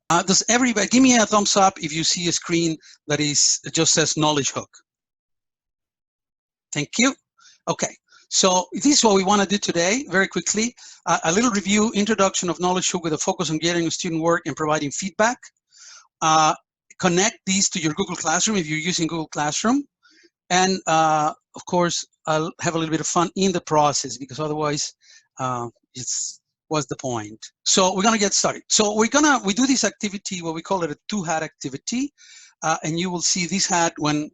Does everybody give me a thumbs up if you see a screen that is just says Knowledgehook? Thank you. Okay, so this is what we want to do today, very quickly. A little review, introduction of Knowledgehook with a focus on getting student work and providing feedback. Connect these to your Google Classroom if you're using Google Classroom. And of course, I'll have a little bit of fun in the process, because otherwise what's the point? So we're gonna get started. So we do this activity, what we call it a two-hat activity. And you will see this hat when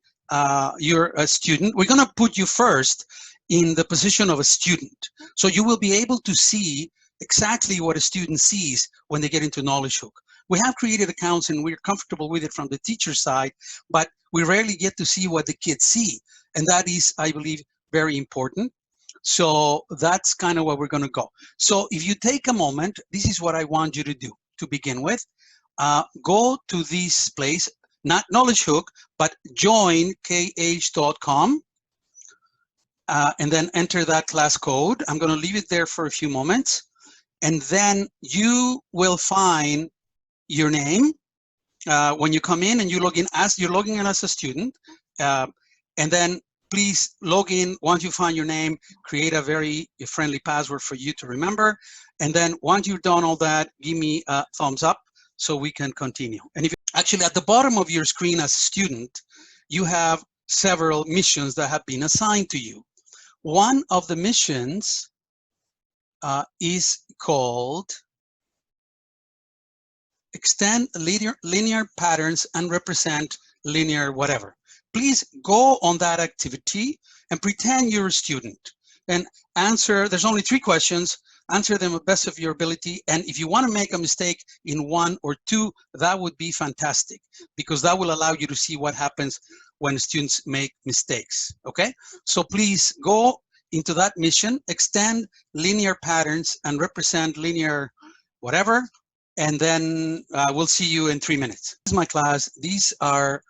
you're a student. We're gonna put you first in the position of a student. So you will be able to see exactly what a student sees when they get into Knowledgehook. We have created accounts and we're comfortable with it from the teacher side, but we rarely get to see what the kids see. And that is, I believe, very important. So that's kind of where we're going to go. So if you take a moment, this is what I want you to do to begin with. Go to this place, not Knowledgehook, but joinkh.com, and then enter that class code. I'm going to leave it there for a few moments. And then you will find your name when you come in and you log in as you're logging in as a student. And then please log in once you find your name, create a very friendly password for you to remember. And then once you've done all that, give me a thumbs up so we can continue. And if you actually at the bottom of your screen as a student, you have several missions that have been assigned to you. One of the missions is called extend linear patterns and represent linear whatever. Please go on that activity and pretend you're a student and answer. There's only 3 questions. Answer them to the best of your ability. And if you want to make a mistake in 1 or 2, that would be fantastic, because that will allow you to see what happens when students make mistakes. Okay, so please go into that mission, extend linear patterns and represent linear whatever. And then we'll see you in 3 minutes. This is my class. These are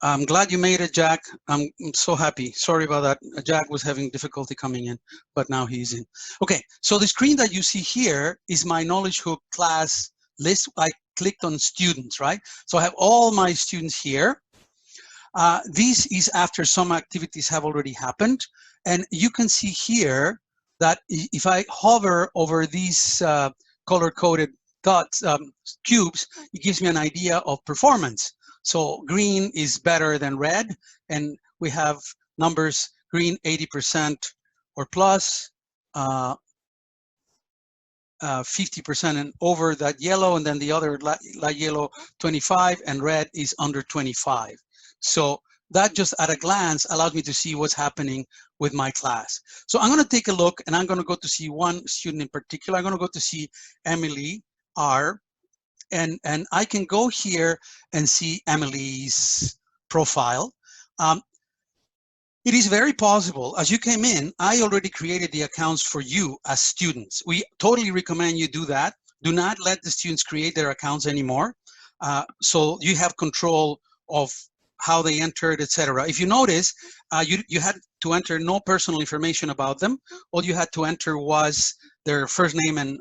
I'm glad you made it, Jack. I'm so happy. Sorry about that. Jack was having difficulty coming in, but now he's in. Okay, so the screen that you see here is my Knowledgehook class list. I clicked on students, right? So I have all my students here. This is after some activities have already happened. And you can see here that if I hover over these color-coded dots, cubes, it gives me an idea of performance. So green is better than red, and we have numbers: green 80% or plus, 50% and over that yellow, and then the other light yellow 25, and red is under 25. So that just at a glance allows me to see what's happening with my class. So I'm going to take a look, and I'm going to go to see one student in particular. I'm going to go to see Emily R. And I can go here and see Emily's profile. It is very possible, as you came in, I already created the accounts for you as students. We totally recommend you do that. Do not let the students create their accounts anymore. So you have control of how they entered, etc. If you notice, you had to enter no personal information about them. All you had to enter was their first name and,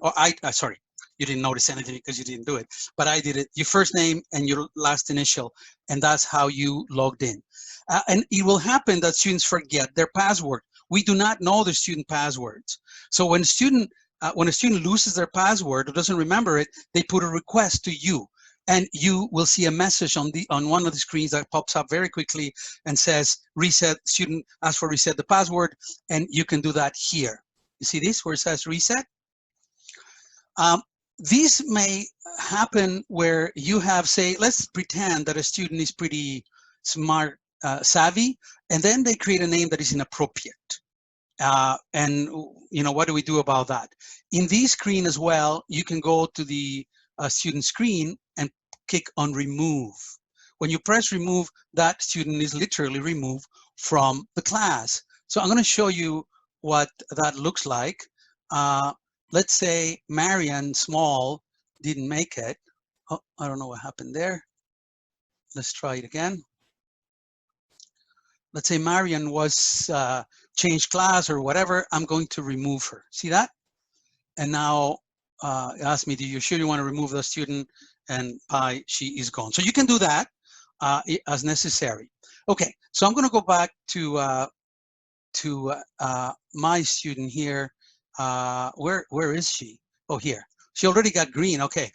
sorry, you didn't notice anything because you didn't do it, but I did it. Your first name and your last initial, and that's how you logged in. And it will happen that students forget their password. We do not know the student passwords. So when a student loses their password or doesn't remember it, they put a request to you. And you will see a message on one of the screens that pops up very quickly and says, reset, student ask for reset the password, and you can do that here. You see this where it says reset? This may happen where you have, say, let's pretend that a student is pretty smart, savvy, and then they create a name that is inappropriate. And what do we do about that? In this screen as well, you can go to the student screen and click on remove. When you press remove, that student is literally removed from the class. So I'm going to show you what that looks like. Let's say Marian Small didn't make it. Oh, I don't know what happened there. Let's try it again. Let's say Marian was changed class or whatever. I'm going to remove her. See that? And now asked me, do you sure you want to remove the student? And bye, she is gone. So you can do that as necessary. Okay, so I'm going to go back to my student here. Where is she? Oh, here. She already got green. Okay.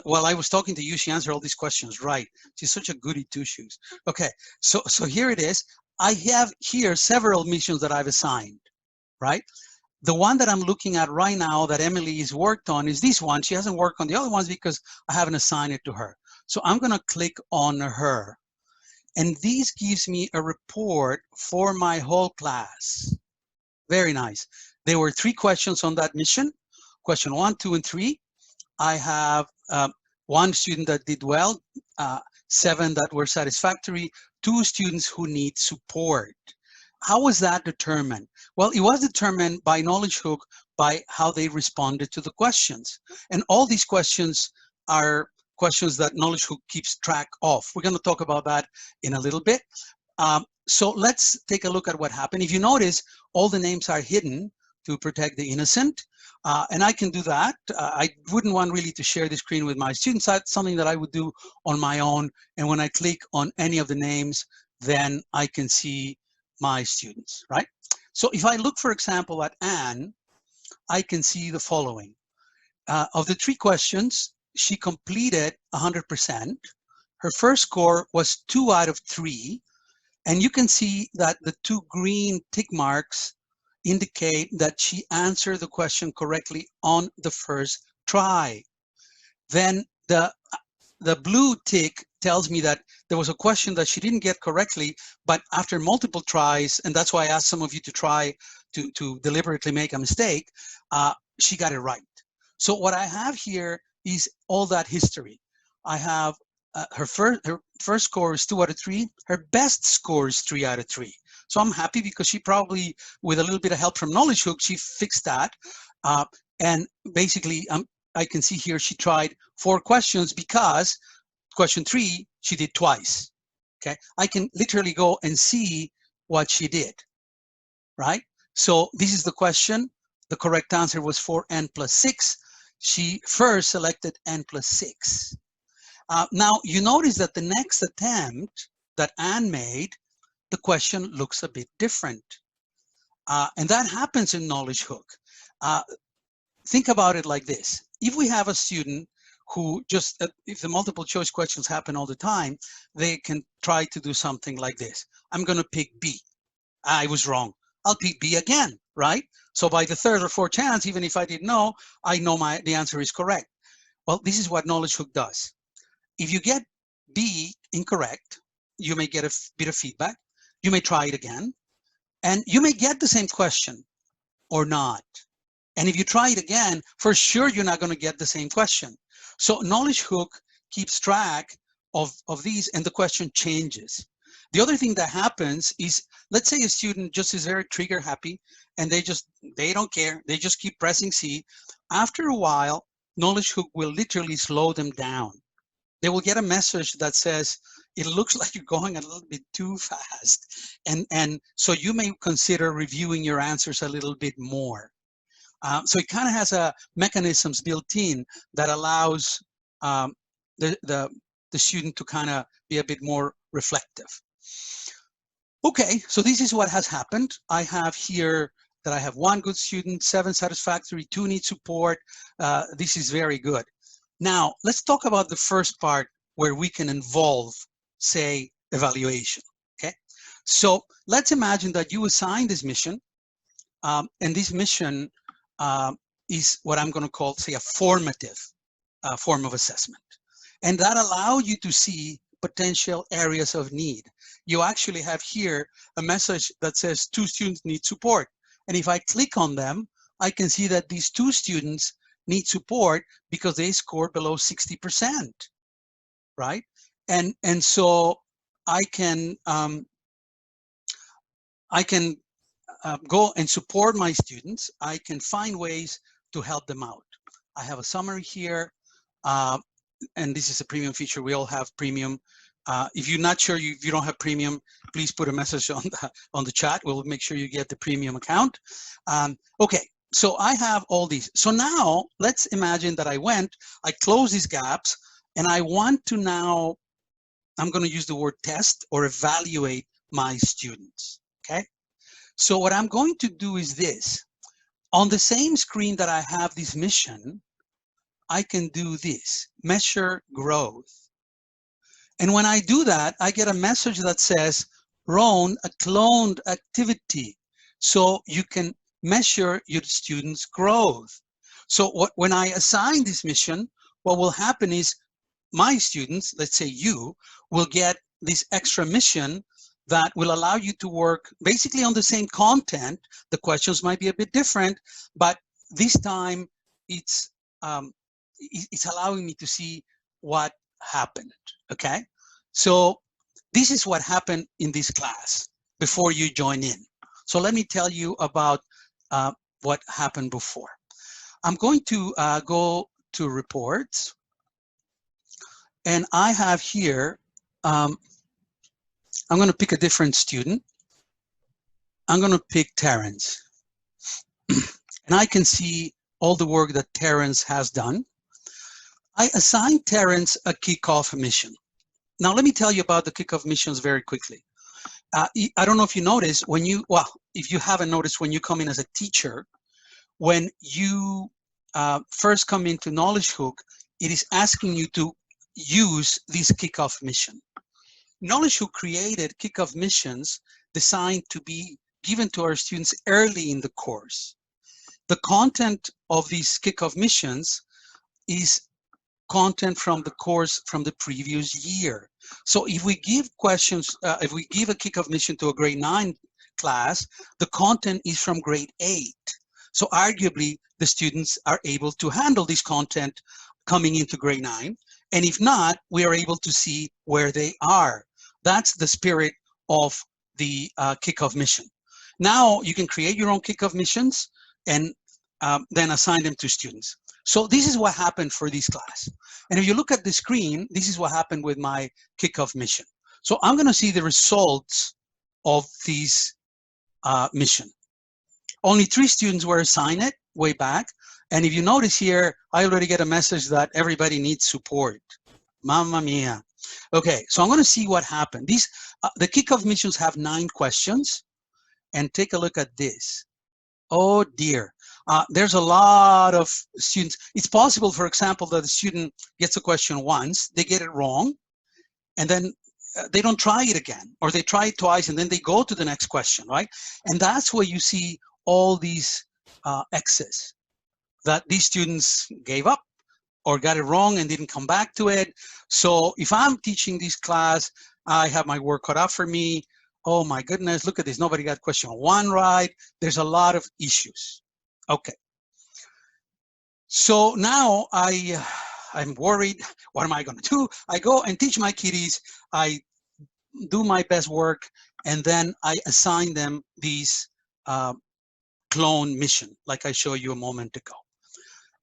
While I was talking to you, she answered all these questions. Right. She's such a goody two shoes. Okay. So here it is. I have here several missions that I've assigned. Right. The one that I'm looking at right now that Emily has worked on is this one. She hasn't worked on the other ones because I haven't assigned it to her. So I'm going to click on her. And this gives me a report for my whole class. Very nice. There were 3 questions on that mission. Question 1, 2, and 3. I have 1 student that did well, 7 that were satisfactory, 2 students who need support. How was that determined? Well, it was determined by Knowledgehook by how they responded to the questions. And all these questions are questions that Knowledgehook keeps track of. We're going to talk about that in a little bit. So let's take a look at what happened. If you notice, all the names are hidden to protect the innocent. And I can do that. I wouldn't want really to share the screen with my students. That's something that I would do on my own. And when I click on any of the names, then I can see my students, right? So if I look, for example, at Anne, I can see the following. Of the 3 questions, she completed 100%. Her first score was 2 out of 3. And you can see that the 2 green tick marks indicate that she answered the question correctly on the first try. Then the blue tick tells me that there was a question that she didn't get correctly, but after multiple tries, and that's why I asked some of you to try to deliberately make a mistake, she got it right. So what I have here is all that history. I have her first score is 2 out of 3. Her best score is 3 out of 3. So I'm happy because she probably, with a little bit of help from Knowledgehook, she fixed that. And basically, I can see here she tried 4 questions because question 3 she did twice. Okay, I can literally go and see what she did. Right. So this is the question. The correct answer was 4n plus 6. She first selected n plus 6. Now, you notice that the next attempt that Anne made, the question looks a bit different. And that happens in Knowledgehook. Think about it like this. If we have a student who just, if the multiple choice questions happen all the time, they can try to do something like this. I'm going to pick B. I was wrong. I'll pick B again, right? So by the 3rd or 4th chance, even if I didn't know, I know the answer is correct. Well, this is what Knowledgehook does. If you get B incorrect, you may get a bit of feedback. You may try it again, and you may get the same question or not. And if you try it again, for sure, you're not going to get the same question. So Knowledgehook keeps track of these, and the question changes. The other thing that happens is, let's say a student just is very trigger happy, and they don't care. They just keep pressing C. After a while, Knowledgehook will literally slow them down. They will get a message that says, it looks like you're going a little bit too fast. And so you may consider reviewing your answers a little bit more. So it kind of has a mechanisms built in that allows the student to kind of be a bit more reflective. Okay, so this is what has happened. I have here that I have 1 good student, 7 satisfactory, 2 need support. This is very good. Now, let's talk about the first part where we can involve, say, evaluation, okay? So let's imagine that you assign this mission, and this mission is what I'm going to call, say, a formative form of assessment. And that allows you to see potential areas of need. You actually have here a message that says 2 students need support. And if I click on them, I can see that these 2 students need support because they scored below 60%, right? And so I can go and support my students. I can find ways to help them out. I have a summary here, and this is a premium feature. We all have premium. If you're not sure if you don't have premium, please put a message on the chat. We'll make sure you get the premium account. Okay, So I have all these. So now let's imagine that I close these gaps, and I want to now, I'm going to use the word test or evaluate my students. Okay. So what I'm going to do is this. On the same screen that I have this mission, I can do this, measure growth. And when I do that, I get a message that says, run a cloned activity. So you can measure your students' growth. So when I assign this mission, what will happen is my students, let's say you, will get this extra mission that will allow you to work basically on the same content. The questions might be a bit different, but this time it's um, it's allowing me to see what happened. Okay, so this is what happened in this class before you join in. So let me tell you about what happened before. I'm going to go to reports, and I have here, I'm going to pick a different student. I'm going to pick Terrence. And I can see all the work that Terrence has done. I assigned Terrence a kickoff mission. Now, let me tell you about the kickoff missions very quickly. I don't know if you notice when you, well, if you haven't noticed when you come in as a teacher, when you first come into Knowledgehook, it is asking you to use this kickoff mission. Knowledgehook created kickoff missions designed to be given to our students early in the course. The content of these kickoff missions is content from the course from the previous year. So if we give questions, if we give a kickoff mission to a grade 9 class, the content is from grade 8. So arguably, the students are able to handle this content coming into grade 9. And if not, we are able to see where they are. That's the spirit of the kickoff mission. Now you can create your own kickoff missions and then assign them to students. So this is what happened for this class. And if you look at the screen, this is what happened with my kickoff mission. So I'm going to see the results of this mission. Only 3 students were assigned it way back. And if you notice here, I already get a message that everybody needs support. Mamma mia. Okay, so I'm going to see what happened. These the kickoff missions have 9 questions. And take a look at this. Oh dear. There's a lot of students. It's possible, for example, that the student gets a question once, they get it wrong, and then they don't try it again, or they try it twice, and then they go to the next question, right? And that's where you see all these X's, that these students gave up or got it wrong and didn't come back to it. So if I'm teaching this class, I have my work cut out for me. Oh my goodness, look at this. Nobody got question 1 right. There's a lot of issues. Okay. So now I'm worried. What am I going to do? I go and teach my kiddies. I do my best work, and then I assign them these clone mission, like I showed you a moment ago.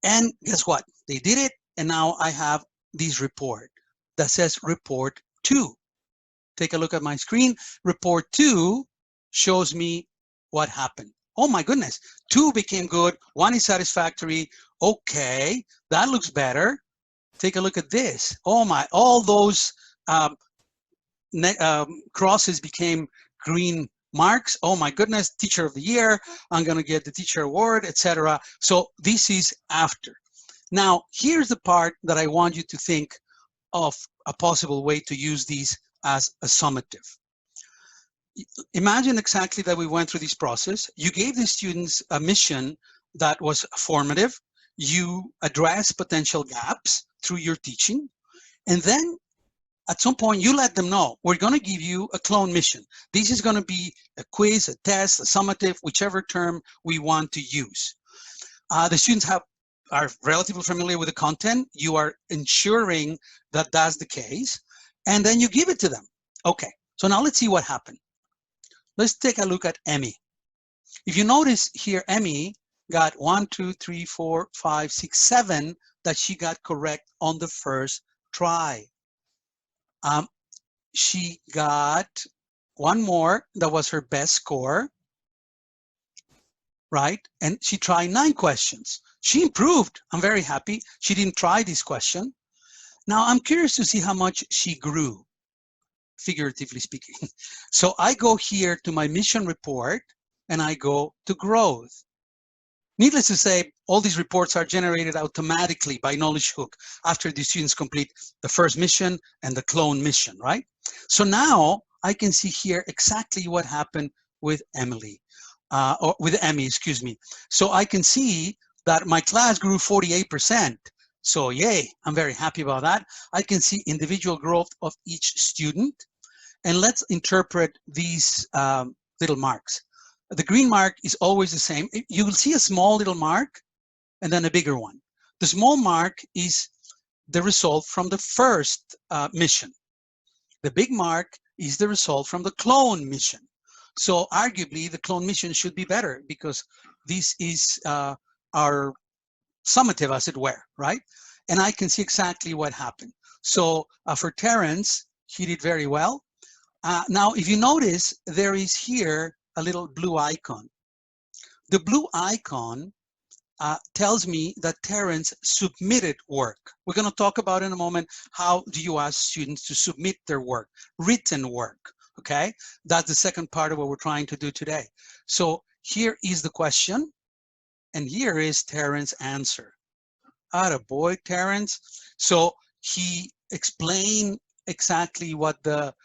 And guess what? They did it, and now I have this report that says report 2. Take a look at my screen. Report 2 shows me what happened. Oh my goodness, 2 became good, 1 is satisfactory. Okay, that looks better. Take a look at this. Oh my, all those crosses became green marks. Oh my goodness, teacher of the year, I'm gonna get the teacher award, etc. So this is after. Now, here's the part that I want you to think of a possible way to use these as a summative. Imagine exactly that we went through this process. You gave the students a mission that was formative. You address potential gaps through your teaching. And then at some point, you let them know, we're going to give you a clone mission. This is going to be a quiz, a test, a summative, whichever term we want to use. The students are relatively familiar with the content. You are ensuring that that's the case. And then you give it to them. Okay, so now let's see what happened. Let's take a look at Emmy. If you notice here, Emmy got 1, 2, 3, 4, 5, 6, 7 that she got correct on the first try. She got 1 more that was her best score. right? And she tried 9 questions. She improved. I'm very happy. She didn't try this question. Now I'm curious to see how much she grew, figuratively speaking. So I go here to my mission report and I go to growth. Needless to say, all these reports are generated automatically by Knowledgehook after the students complete the first mission and the clone mission, right? So now I can see here exactly what happened with Emily, or with Emmy, excuse me. So I can see that my class grew 48%. So yay, I'm very happy about that. I can see individual growth of each student. And let's interpret these little marks. The green mark is always the same. You will see a small little mark and then a bigger one. The small mark is the result from the first mission. The big mark is the result from the clone mission. So arguably the clone mission should be better because this is our summative, as it were, right? And I can see exactly what happened. So for Terrence, he did very well. Now, if you notice, there is here a little blue icon. The blue icon tells me that Terrence submitted work. We're going to talk about in a moment how do you ask students to submit their work, written work, okay? That's the second part of what we're trying to do today. So here is the question, and here is Terrence's answer. Attaboy, Terrence. So he explained exactly what the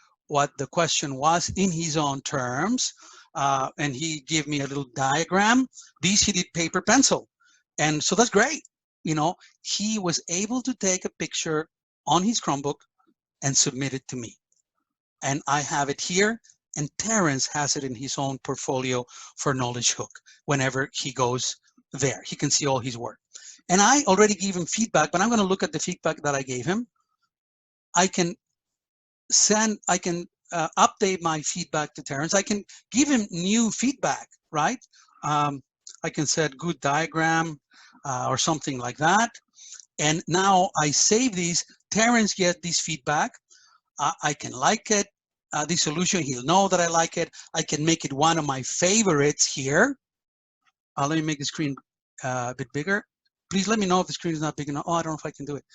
question was in his own terms, and he gave me a little diagram. These he did paper pencil, and so that's great. You know, he was able to take a picture on his Chromebook and submit it to me, and I have it here. And Terrence has it in his own portfolio for Knowledgehook. Whenever he goes there, he can see all his work. And I already gave him feedback, but I'm going to look at the feedback that I gave him. I can update my feedback to Terrence. I can give him new feedback, right? I can set good diagram or something like that. And now I save these. Terrence gets this feedback. I can like it. The solution, he'll know that I like it. I can make it one of my favorites here. Let me make the screen a bit bigger. Please let me know if the screen is not big enough. Oh, I don't know if I can do it.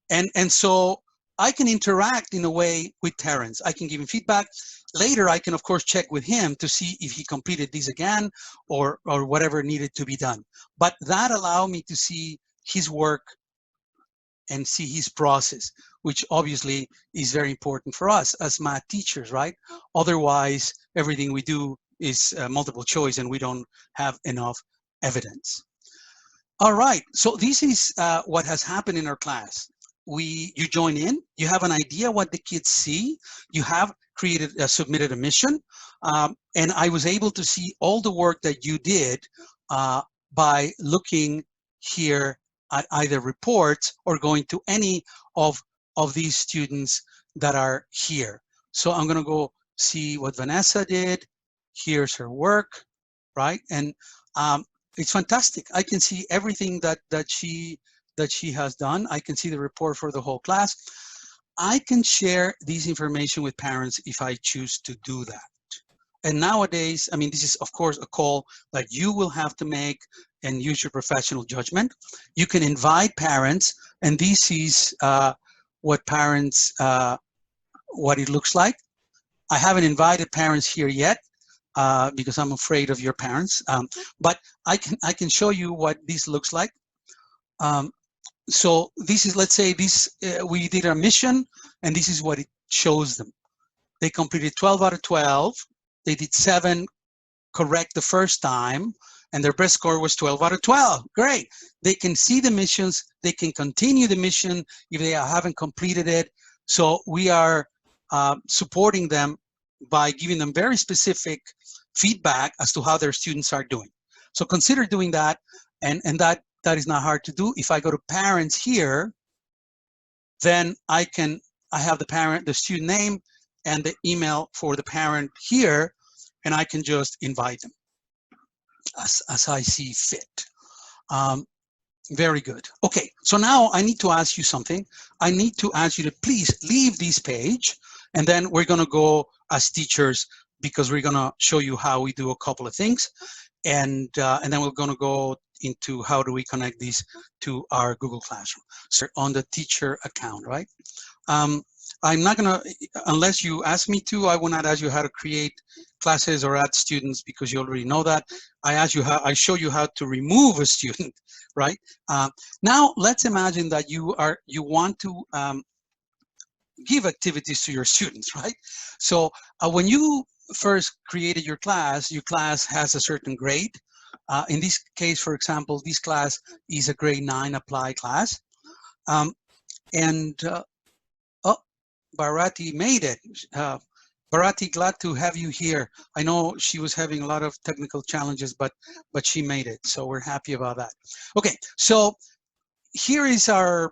And so I can interact in a way with Terrence. I can give him feedback. Later, I can, of course, check with him to see if he completed these again or whatever needed to be done. But that allowed me to see his work and see his process, which obviously is very important for us as math teachers, right? Otherwise, everything we do is multiple choice and we don't have enough evidence. All right, so this is what has happened in our class. You join in, you have an idea what the kids see, you have submitted a mission, and I was able to see all the work that you did by looking here at either reports or going to any of these students that are here. So I'm gonna go see what Vanessa did. Here's her work, right? And it's fantastic. I can see everything that she has done. I can see the report for the whole class. I can share this information with parents if I choose to do that. And nowadays, I mean, this is of course a call that you will have to make and use your professional judgment. You can invite parents, and this is what it looks like. I haven't invited parents here yet because I'm afraid of your parents, but I can show you what this looks like. So this is, let's say this, we did our mission, and this is what it shows them. They completed 12 out of 12. They did 7 correct the first time, and their best score was 12 out of 12. Great. They can see the missions. They can continue the mission if they haven't completed it. So we are supporting them by giving them very specific feedback as to how their students are doing. So consider doing that, and that is not hard to do. If I go to parents here, then I have the student name and the email for the parent here, and I can just invite them as I see fit. Very good. Okay, so now I need to ask you something. I need to ask you to please leave this page, and then we're gonna go as teachers because we're gonna show you how we do a couple of things. and then we're going to go into how do we connect these to our Google Classroom. So on the teacher account, right? I'm not going to, unless you ask me to, I will not ask you how to create classes or add students because you already know that. I show you how to remove a student, right? Now let's imagine that you want to give activities to your students, right? So when you first created your class has a certain grade. In this case, for example, this class is a grade 9 applied class. Oh, Bharati made it. Bharati, glad to have you here. I know she was having a lot of technical challenges, but she made it. So we're happy about that. Okay, so here is our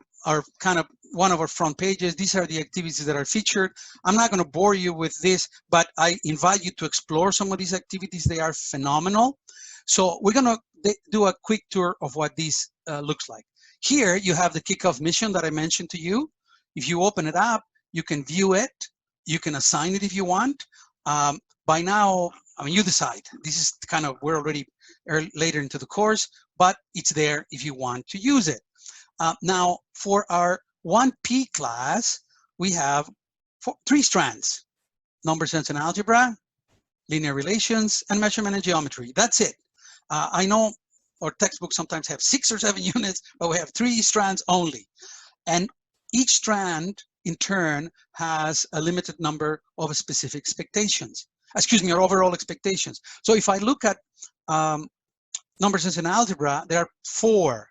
kind of one of our front pages. These are the activities that are featured. I'm not going to bore you with this, but I invite you to explore some of these activities. They are phenomenal. So we're going to do a quick tour of what this looks like. Here you have the kickoff mission that I mentioned to you. If you open it up, you can view it. You can assign it if you want. By now, I mean, you decide. This is kind of, we're already later into the course, but it's there if you want to use it. Now, for our 1P class, we have 3 strands: number sense and algebra, linear relations, and measurement and geometry. That's it. I know our textbooks sometimes have 6 or 7 units, but we have 3 strands only. And each strand, in turn, has a limited number of specific expectations. Excuse me, or overall expectations. So if I look at number sense and algebra, there are 4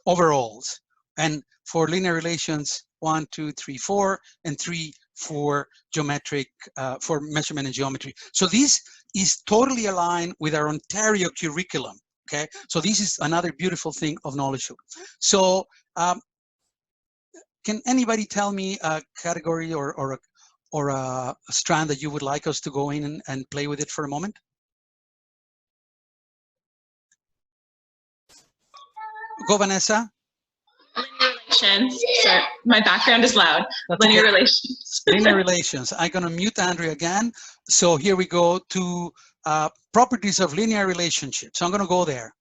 overalls, and for linear relations 1, 2, 3, 4, and 3 for geometric, for measurement and geometry. So this is totally aligned with our Ontario curriculum. Okay, so this is another beautiful thing of Knowledgehook. So can anybody tell me a category or a strand that you would like us to go in and play with it for a moment? Go, Vanessa. Linear relations. Sorry, my background is loud. That's linear okay. Relations. Linear relations. I'm going to mute Andrea again. So here we go to properties of linear relationships. So I'm going to go there.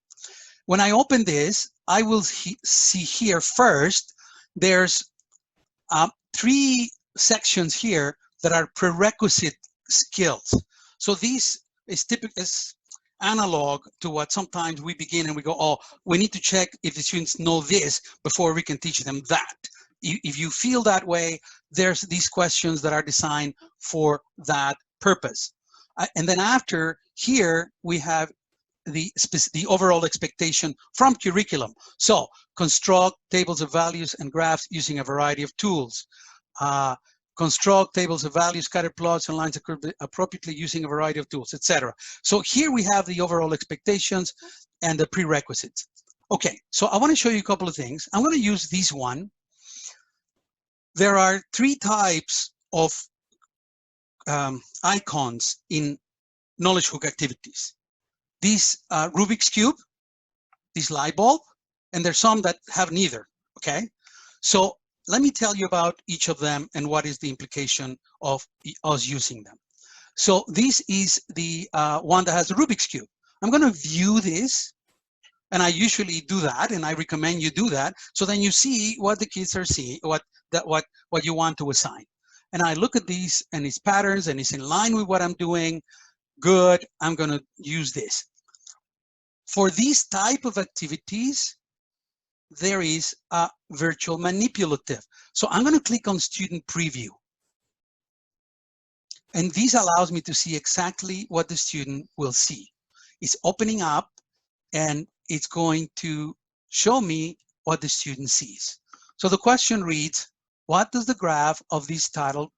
When I open this, I will see here first, there's 3 sections here that are prerequisite skills. So this is typical, is analog to what sometimes we begin and we go, oh, we need to check if the students know this before we can teach them that. If you feel that way, there's these questions that are designed for that purpose. And then after here, we have the overall expectation from curriculum. So construct tables of values and graphs using a variety of tools. Construct tables of values, scatter plots, and lines appropriately using a variety of tools, etc. So here we have the overall expectations and the prerequisites. Okay, so I want to show you a couple of things. I'm going to use this one. There are 3 types of icons in Knowledgehook activities. This Rubik's Cube, this light bulb, and there's some that have neither, okay? So let me tell you about each of them and what is the implication of us using them. So this is the one that has the Rubik's Cube. I'm going to view this, and I usually do that, and I recommend you do that, so then you see what the kids are seeing, what you want to assign. And I look at these, and it's patterns, and it's in line with what I'm doing. Good, I'm going to use this. For these type of activities, there is a virtual manipulative. So I'm going to click on student preview. And this allows me to see exactly what the student will see. It's opening up, and it's going to show me what the student sees. So the question reads, what does the graph of this tile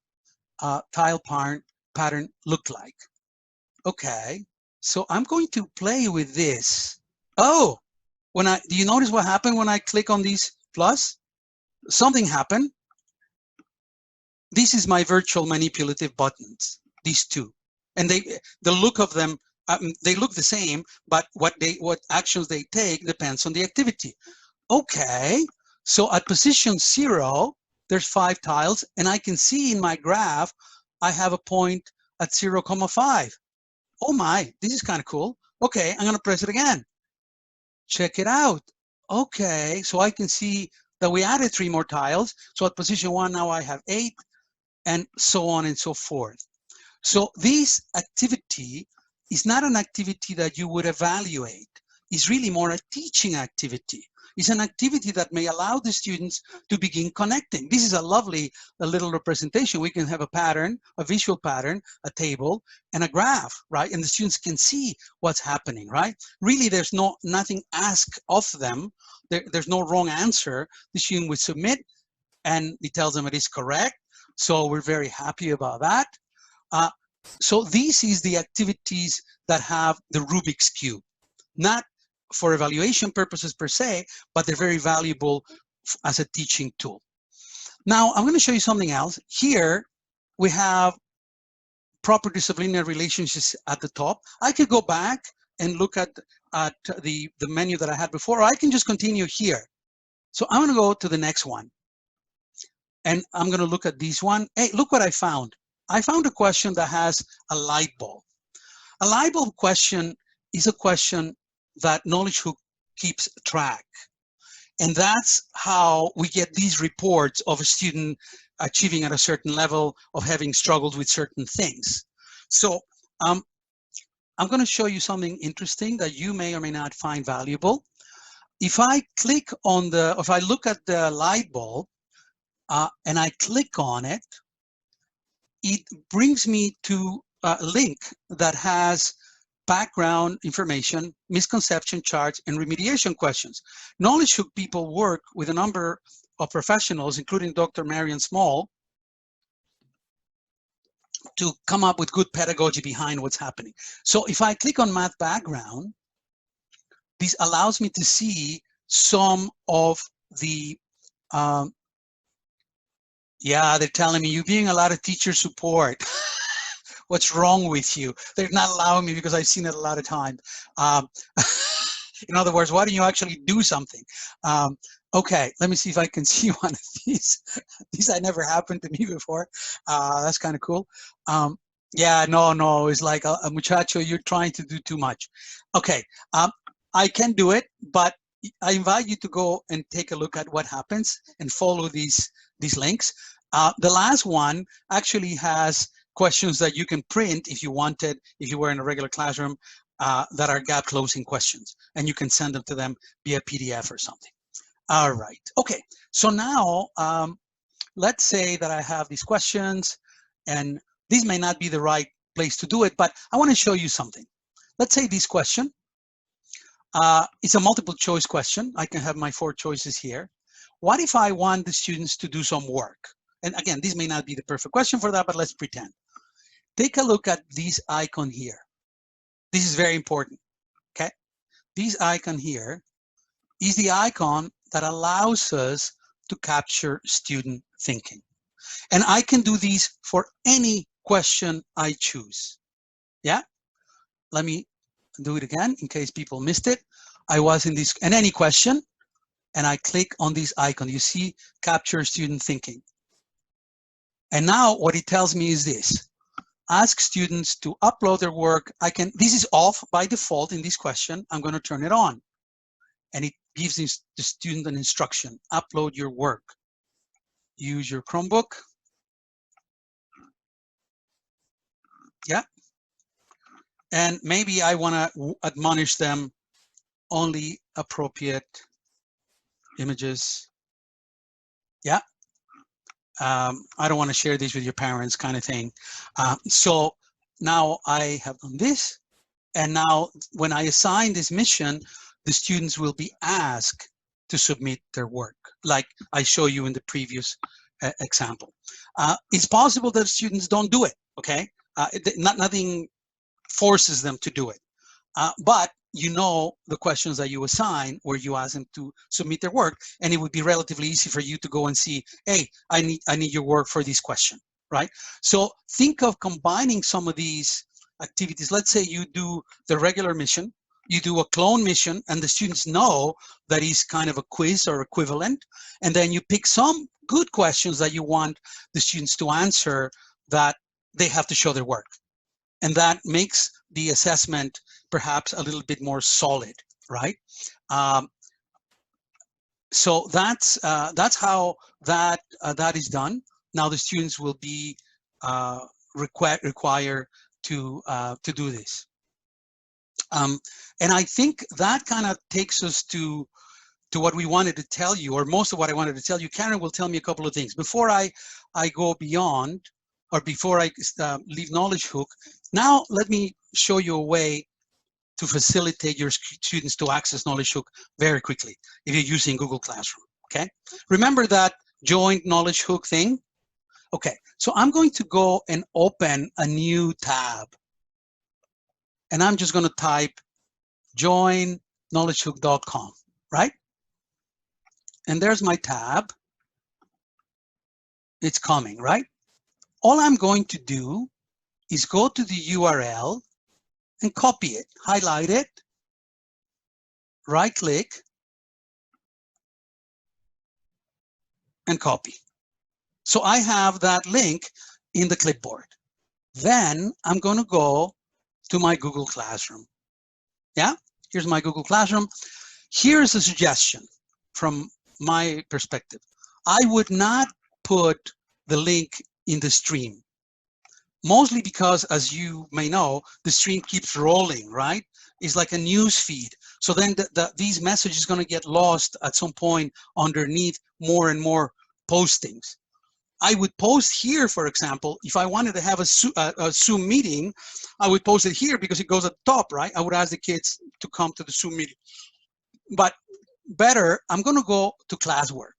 pattern look like? Okay, so I'm going to play with this. Oh, do you notice what happened when I click on these plus? Something happened. This is my virtual manipulative buttons, these 2. And the look of them, they look the same, but what actions they take depends on the activity. Okay, so at position 0, there's 5 tiles, and I can see in my graph, I have a point at 0,5. Oh my, this is kind of cool. Okay, I'm gonna press it again. Check it out. Okay, so I can see that we added 3 more tiles. So at position 1, now I have 8, and so on and so forth. So this activity is not an activity that you would evaluate. It's really more a teaching activity. It's an activity that may allow the students to begin connecting. This is a lovely little representation. We can have a pattern, a visual pattern, a table, and a graph, right? And the students can see what's happening, right? Really, there's nothing asked of them. There's no wrong answer. The student would submit, and it tells them it is correct. So we're very happy about that. So this is the activities that have the Rubik's Cube, not for evaluation purposes per se, but they're very valuable as a teaching tool. Now, I'm going to show you something else. Here, we have properties of linear relationships at the top. I could go back and look at the menu that I had before, or I can just continue here. So I'm going to go to the next one. And I'm going to look at this one. Hey, look what I found. I found a question that has a light bulb. A light bulb question is a question that Knowledgehook keeps track. And that's how we get these reports of a student achieving at a certain level, of having struggled with certain things. So I'm going to show you something interesting that you may or may not find valuable. If I click on if I look at the light bulb and I click on it, it brings me to a link that has background information, misconception charts, and remediation questions. Knowledgehook people work with a number of professionals, including Dr. Marion Small, to come up with good pedagogy behind what's happening. So if I click on math background, this allows me to see some of the yeah, they're telling me you're being a lot of teacher support. What's wrong with you? They're not allowing me because I've seen it a lot of times. In other words, why don't you actually do something? Okay, let me see if I can see one of these. These had never happened to me before. That's kind of cool. Yeah, no, it's like a muchacho, you're trying to do too much. Okay, I can do it, but I invite you to go and take a look at what happens and follow these links. The last one actually has questions that you can print if you wanted, if you were in a regular classroom, that are gap closing questions, and you can send them to them via PDF or something. All right, okay, so now let's say that I have these questions, and this may not be the right place to do it, but I want to show you something. Let's say this question. It's a multiple choice question. I can have my 4 choices here. What if I want the students to do some work? And again, this may not be the perfect question for that, but let's pretend. Take a look at this icon here. This is very important, okay? This icon here is the icon that allows us to capture student thinking. And I can do these for any question I choose. Yeah? Let me do it again in case people missed it. I was in this, and any question, and I click on this icon. You see, capture student thinking. And now what it tells me is this. Ask students to upload their work. This is off by default in this question. I'm going to turn it on. And it gives the student an instruction. Upload your work. Use your Chromebook. Yeah. And maybe I want to admonish them only appropriate images. Yeah. I don't want to share this with your parents, kind of thing. So now I have done this. And now when I assign this mission, the students will be asked to submit their work, like I show you in the previous example. It's possible that students don't do it, okay? Nothing forces them to do it. But you know the questions that you assign where you ask them to submit their work, and it would be relatively easy for you to go and see, hey, I need your work for this question, right? So think of combining some of these activities. Let's say you do the regular mission, you do a clone mission, and the students know that is kind of a quiz or equivalent, and then you pick some good questions that you want the students to answer that they have to show their work. And that makes the assessment perhaps a little bit more solid, right? So that's how that is done. Now the students will be required to do this. And I think that kind of takes us to what we wanted to tell you, or most of what I wanted to tell you. Karen will tell me a couple of things before I go beyond, or before I leave Knowledgehook. Now let me show you a way to facilitate your students to access Knowledgehook very quickly if you're using Google Classroom. Okay, remember that join Knowledgehook thing? Okay, so I'm going to go and open a new tab, and I'm just going to type joinknowledgehook.com, right? And there's my tab. It's coming, right? All I'm going to do is go to the URL and copy it, highlight it, right click, and copy. So I have that link in the clipboard. Then I'm going to go to my Google Classroom. Yeah, here's my Google Classroom. Here's a suggestion from my perspective. I would not put the link in the stream, mostly because, as you may know, the stream keeps rolling, right? It's like a news feed. So then these messages are going to get lost at some point underneath more and more postings. I would post here, for example, if I wanted to have a Zoom meeting, I would post it here because it goes at the top, right? I would ask the kids to come to the Zoom meeting. But better, I'm going to go to classwork,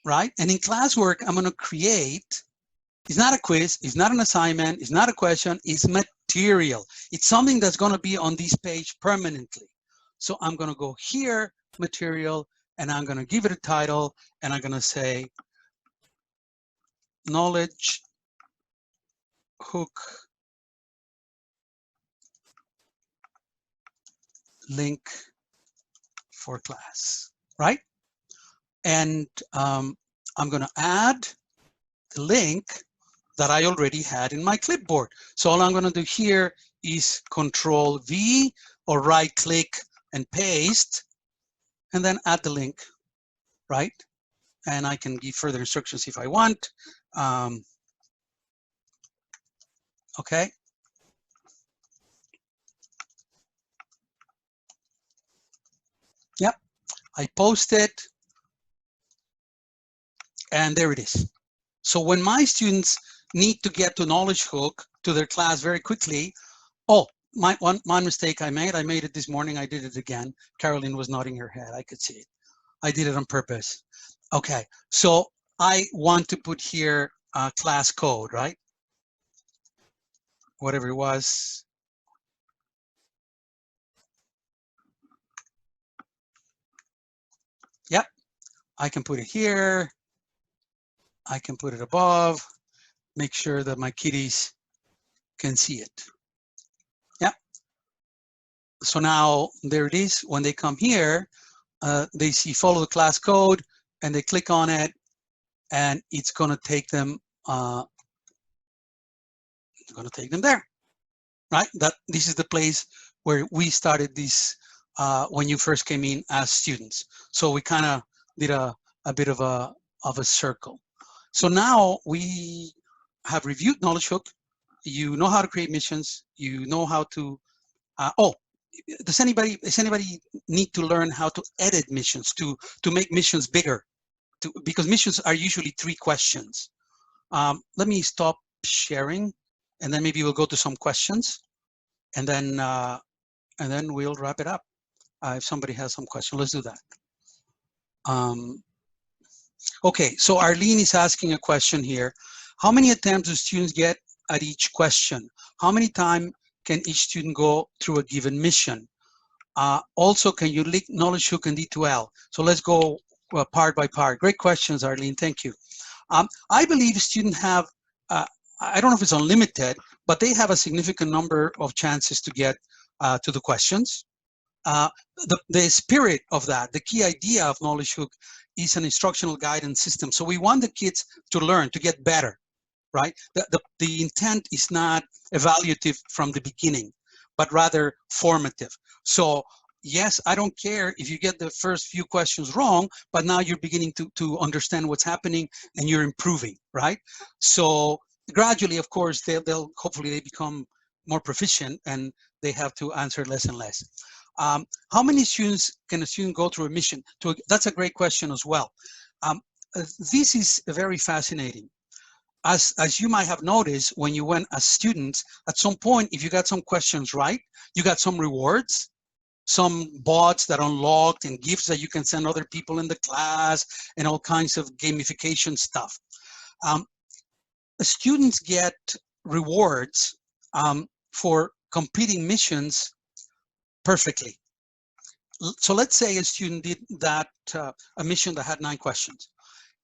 right? And in classwork, I'm going to create, it's not a quiz, it's not an assignment, it's not a question, it's material. It's something that's going to be on this page permanently. So I'm going to go here, material, and I'm going to give it a title, and I'm going to say Knowledge Hook link for class, right? And I'm going to add the link that I already had in my clipboard. So all I'm going to do here is Control V or right click and paste, and then add the link, right? And I can give further instructions if I want. Okay. Yep, I post it, and there it is. So when my students need to get to Knowledgehook, to their class very quickly, oh, one mistake I made it this morning, I did it again. Caroline was nodding her head, I could see it. I did it on purpose. Okay, so I want to put here class code, right? Whatever it was. Yep, I can put it here. I can put it above, make sure that my kiddies can see it. Yep. So now there it is. When they come here, they see follow the class code, and they click on it, and it's going to take them. It's going to take them there, right? This is the place where we started this when you first came in as students. So we kind of did a bit of a circle. So now we have reviewed Knowledgehook. You know how to create missions. You know how to. Does anybody need to learn how to edit missions to make missions bigger? Because missions are usually 3 questions. Let me stop sharing, and then maybe we'll go to some questions, and then we'll wrap it up. If somebody has some question, let's do that. Okay, so Arlene is asking a question here. How many attempts do students get at each question? How many times can each student go through a given mission? Also, can you link Knowledgehook and D2L? So let's go part by part. Great questions, Arlene, thank you. I believe students have, I don't know if it's unlimited, but they have a significant number of chances to get to the questions. The spirit of that, the key idea of Knowledgehook is an instructional guidance system. So we want the kids to learn, to get better. right? The intent is not evaluative from the beginning, but rather formative. So yes, I don't care if you get the first few questions wrong, but now you're beginning to understand what's happening and you're improving, right? So gradually, of course, they'll hopefully they become more proficient and they have to answer less and less. How many students can a student go through a mission? That's a great question as well. This is very fascinating. As you might have noticed, when you went as students, at some point, if you got some questions right, you got some rewards, some bots that unlocked and gifts that you can send other people in the class and all kinds of gamification stuff. Students get rewards for completing missions perfectly. So let's say a student did that, a mission that had 9 questions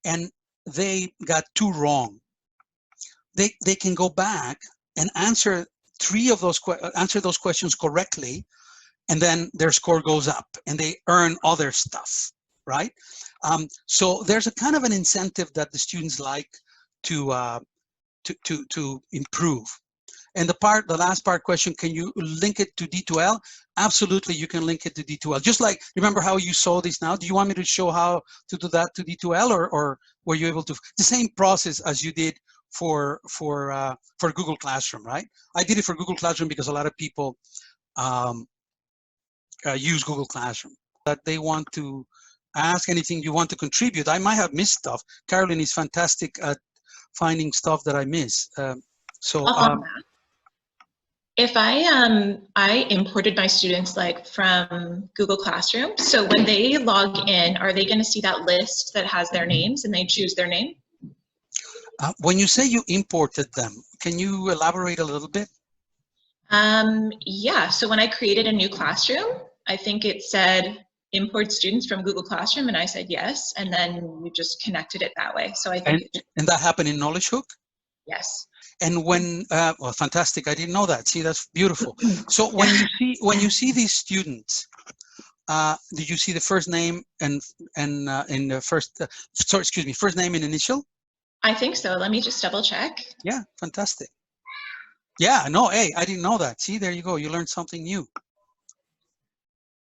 and they got 2 wrong. They can go back and answer 3 of those, answer those questions correctly, and then their score goes up and they earn other stuff, right? So there's a kind of an incentive that the students like to improve. And the last part question, can you link it to D2L? Absolutely, you can link it to D2L. Just like, remember how you saw this now? Do you want me to show how to do that to D2L, or were you able to? The same process as you did for Google Classroom, right? I did it for Google Classroom because a lot of people use Google Classroom. That they want to ask anything you want to contribute. I might have missed stuff. Carolyn is fantastic at finding stuff that I miss. If I imported my students like from Google Classroom, so when they log in, are they going to see that list that has their names and they choose their name? When you say you imported them, can you elaborate a little bit? Yeah, so when I created a new classroom, I think it said import students from Google Classroom, and I said yes, and then we just connected it that way. So I think and that happened in Knowledgehook? Yes. And when well, fantastic! I didn't know that. See, that's beautiful. So when you see these students, did you see the first name and in the first? Sorry, excuse me, first name and initial? I think so. Let me just double check. Yeah, fantastic. Yeah, no, hey, I didn't know that. See, there you go. You learned something new.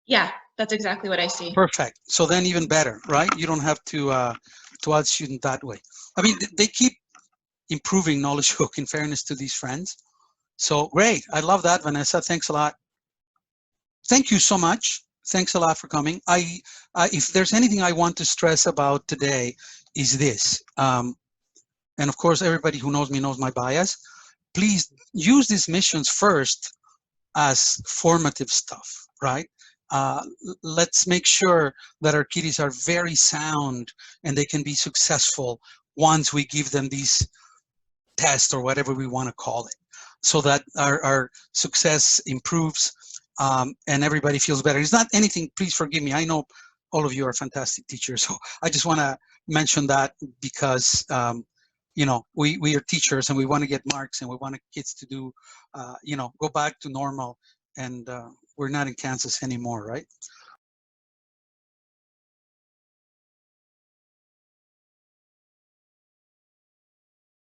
Yeah, that's exactly what I see. Perfect. So then even better, right? You don't have to add student that way. I mean, they keep improving Knowledgehook, in fairness to these friends. So great. I love that, Vanessa. Thanks a lot. Thank you so much. Thanks a lot for coming. If there's anything I want to stress about today is this. And of course, everybody who knows me knows my bias. Please use these missions first as formative stuff, right? Let's make sure that our kiddies are very sound and they can be successful once we give them these tests or whatever we want to call it, so that our success improves and everybody feels better. It's not anything, please forgive me. I know all of you are fantastic teachers, so I just want to mention that because you know, we are teachers and we want to get marks and we want kids to do, you know, go back to normal, and we're not in Kansas anymore, right?